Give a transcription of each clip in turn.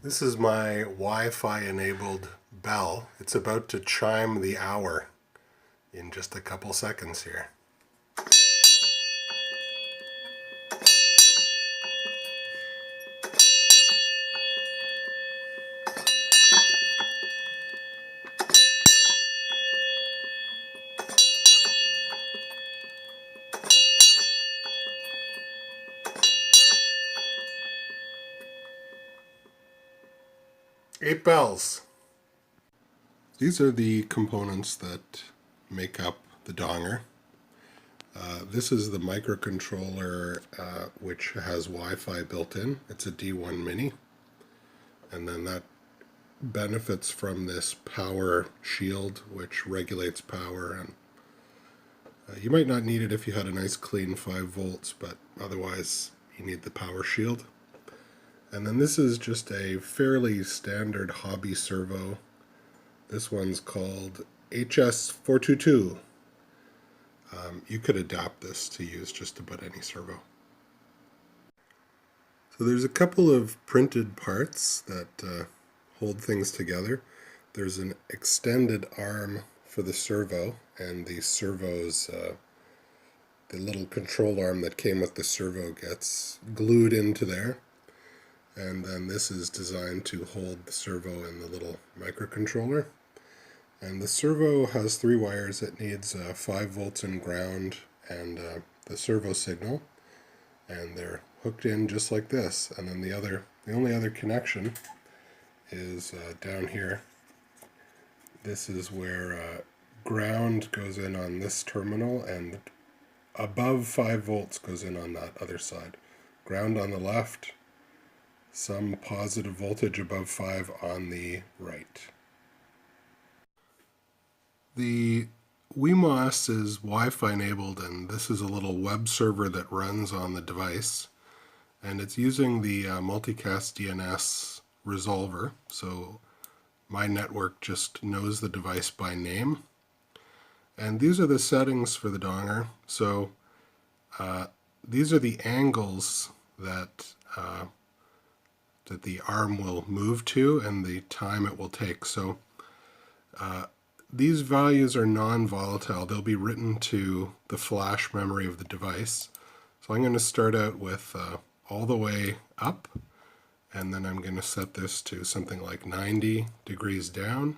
This is my Wi-Fi enabled bell. It's about to chime the hour in just a couple seconds here. Eight bells. These are the components that make up the donger. This is the microcontroller which has Wi-Fi built in. It's a D1 Mini, and then that benefits from this Power Shield which regulates power, and you might not need it if you had a nice clean 5 volts, but otherwise you need the Power Shield. And then this is just a fairly standard hobby servo. This one's called HS-422. You could adapt this to use just about any servo. So there's a couple of printed parts that hold things together. There's an extended arm for the servo, and the servo's the little control arm that came with the servo gets glued into there. And then this is designed to hold the servo and the little microcontroller. And the servo has 3 wires. It needs 5 volts and ground and the servo signal. And they're hooked in just like this. And then the only other connection is down here. This is where ground goes in on this terminal, and above 5 volts goes in on that other side. Ground on the left, some positive voltage above 5 on the right. The WeMos is Wi-Fi enabled, and this is a little web server that runs on the device, and it's using the multicast DNS resolver, so my network just knows the device by name. And these are the settings for the donger. So these are the angles that that the arm will move to and the time it will take. So these values are non-volatile. They'll be written to the flash memory of the device. So I'm going to start out with all the way up, and then I'm going to set this to something like 90 degrees down,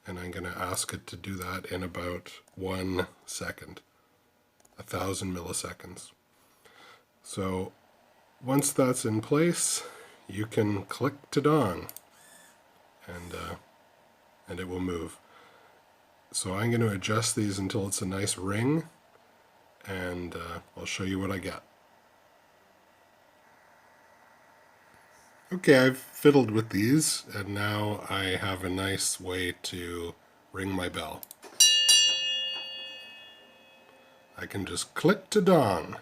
and I'm going to ask it to do that in about 1 second, 1,000 milliseconds. So once that's in place, you can click to dong, and it will move. So I'm going to adjust these until it's a nice ring, and I'll show you what I get. Okay, I've fiddled with these, and now I have a nice way to ring my bell. I can just click to dong.